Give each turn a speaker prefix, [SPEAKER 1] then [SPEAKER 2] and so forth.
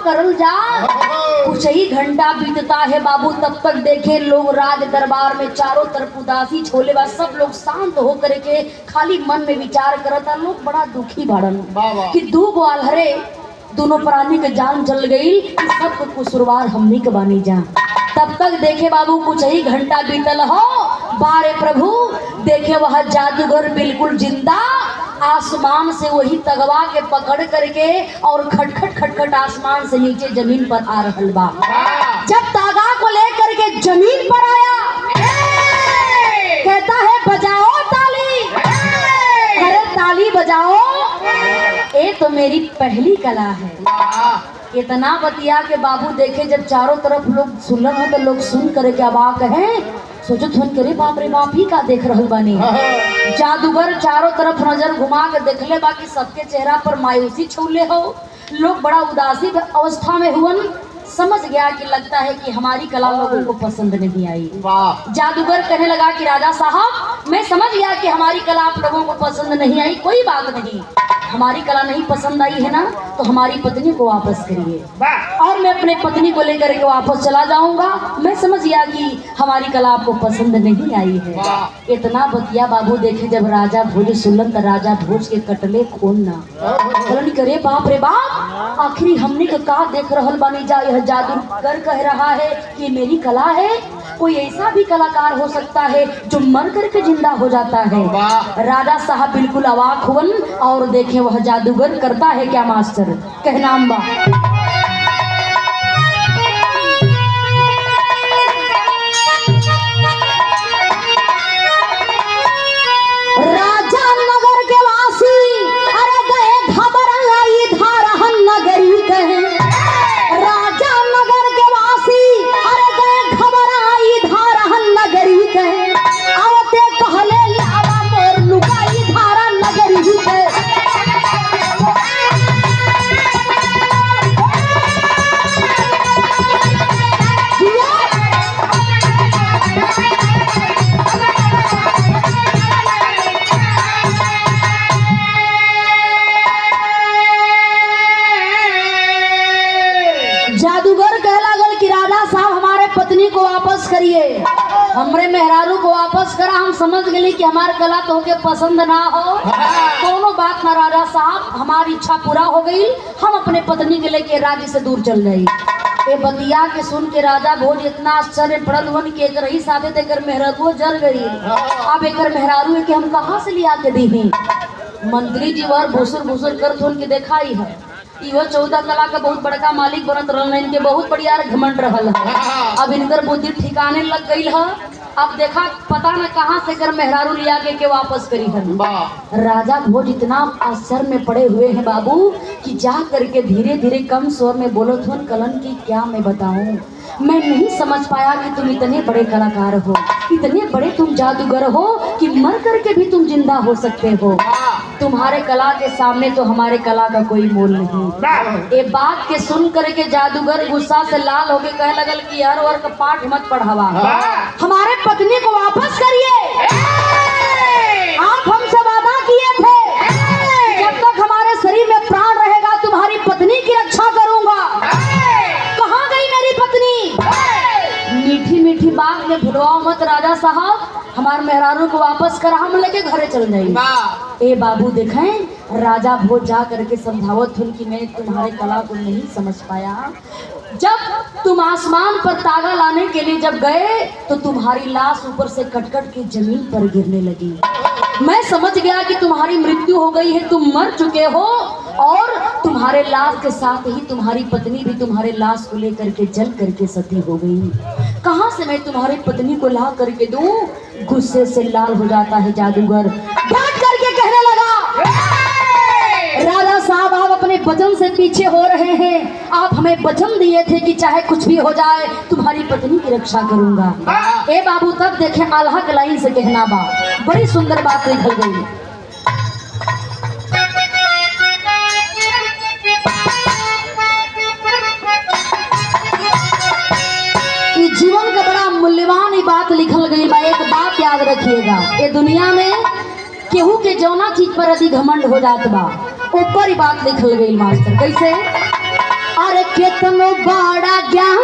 [SPEAKER 1] करल जा। कुछ ही घंटा बीतता है बाबू, तब तक देखे लोग राज दरबार में चारों तरफ उदासी छोले बा, सब लोग शांत होकर के खाली मन में विचार करता। लोग बड़ा दुखी बाड़न कि दू गो आल्हरे दोनों प्राणी के जान जल गई, सब कुसुरवार हमनी के बानी जा। तब तक देखे बाबू कुछ ही घंटा बीतल हो, बारे प्रभु देखे वह जादूगर बिल्कुल जिंदा आसमान से वही तगवा के पकड़ करके और खटखट खटखट आसमान से नीचे जमीन पर आ रहल बा। जब तागा को लेकर के जमीन पर आया, कहता है बजाओ ताली, अरे ताली बजाओ, ये तो मेरी पहली कला है। इतना बतिया के बाबू देखे जब चारों तरफ लोग सुनल हो तो लोग सुन करके अबाक हैं, सोचो थोन करे बाप रे बाप ही का देख रहल बानी। जादूगर चारों तरफ नजर घुमा के देखले बाकी सबके चेहरा पर मायूसी छूले हो, लोग बड़ा उदासी अवस्था में हुवन। समझ गया कि लगता है कि हमारी कला लोगों को पसंद नहीं आई। जादूगर कहने लगा कि राजा साहब मैं समझ गया कि हमारी कला आप लोगों को पसंद नहीं आई, कोई बात नहीं, हमारी कला नहीं पसंद आई है ना तो हमारी पत्नी को वापस करिए और मैं अपने पत्नी को लेकर के वापस चला जाऊंगा। मैं समझ गया कि हमारी कला आपको पसंद नहीं आई है। इतना बतिया बाबू देखे जब राजा भोज सुनलन तो राजा भोज के कटले खून ना बोलन करे बाप रे बाप, आखिरी हमने का देख रहल बानी जा, यह जादूगर कह रहा है कि मेरी कला है। कोई ऐसा भी कलाकार हो सकता है जो मर करके जिंदा हो जाता है। राजा साहब बिल्कुल अवाक हुवन और देखे वह जादूगर करता है क्या मास्टर, कहना अम्बा। राजा नगर के वासी अरे गए घबराई धारहन नगरी कहे, राजा नगर के वासी अरे गए घबराई धारहन नगरी कहे, आवते कहले लावा मोर लुकाई धारा नगरी कहे। जादूगर कह लागल कि राजा साहब हमारे पत्नी को वापस करिए, हमरे मेहरारू को वापस करा। हम समझ गए कि हमारी कला तो के पसंद ना हो, कोनो बात ना राजा साहब, हमारी इच्छा पूरा हो गई, हम अपने पत्नी के लेके राज्य से दूर चल जाई। ये बतिया के सुन के राजा भोज इतना आश्चर्य पड़ल हुन कि एक रही साथे तेकर मेहरारू जल गई। अब एक मेहरारू है कि हम कहाँ से लिया के दी। मंत्री जी वर भूसुर भूसुर कर थोन के देखाई है, इहो 14 कला का बहुत बड़का मालिक बनत रहल, इनके बहुत बढ़िया घमंड रहल है। अब इनकर बुद्धि ठिकाने लग गई है। अब देखा पता न कहाँ से कर मेहरारू लिया के वापस करी है। राजा भोज इतना आश्चर्य में पड़े हुए हैं बाबू कि जा करके धीरे धीरे कम स्वर में बोलो थोन कलन की क्या मैं बताऊं, मैं नहीं समझ पाया कि तुम इतने बड़े कलाकार हो, इतने बड़े तुम जादूगर हो कि मर करके भी तुम जिंदा हो सकते हो। तुम्हारे कला के सामने तो हमारे कला का कोई मोल नहीं। ये बात के सुन करके जादूगर गुस्सा से लाल होके कह लगल कि हर वर्ग पाठ मत पढ़ावा, हमारे पत्नी को वापस करिए। आप हमसे वादा किए थे जब तक हमारे शरीर में प्राण रहेगा तुम्हारी पत्नी की रक्षा करूंगा। कहाँ गई मेरी पत्नी? मीठी मीठी बात में भुलवाओ मत राजा साहब, हमारे मेहरारू को वापस करा, हम लेके घरे चल जाएंगे। ए बाबू देखें राजा भोज जा करके समझावत हूँ कि मैं तुम्हारे कला को नहीं समझ पाया। जब तुम आसमान पर तागा लाने के लिए जब गए तो तुम्हारी लाश ऊपर से कटकट के जमीन पर गिरने लगी। मैं समझ गया कि तुम्हारी मृत्यु हो गई है, तुम मर चुके हो और तुम्हारे लाश के साथ ही तुम्हारी पत्नी भी तुम्हारे लाश को लेकर के जल करके सती हो गई। कहाँ से मैं तुम्हारी पत्नी को ला करके दूं? गुस्से से लाल हो जाता है जादूगर, डांट करके कहने लगा राजा साहब आप अपने वचन से पीछे हो रहे हैं। आप हमें वचन दिए थे कि चाहे कुछ भी हो जाए तुम्हारी पत्नी की रक्षा करूंगा। ए बाबू तब देखे आल्हा के लाइन से कहना बा, बड़ी सुंदर बात निकल गई। जीवन का बड़ा मूल्यवान ही बात लिखल गई बा। एक बात याद रखिएगा, ये दुनिया में केहू के जौना चीज पर यदि घमंड हो जात बा ऊपर ही बात लिखल गई मास्टर। कैसे? अरे के कतनो बड़ा ज्ञान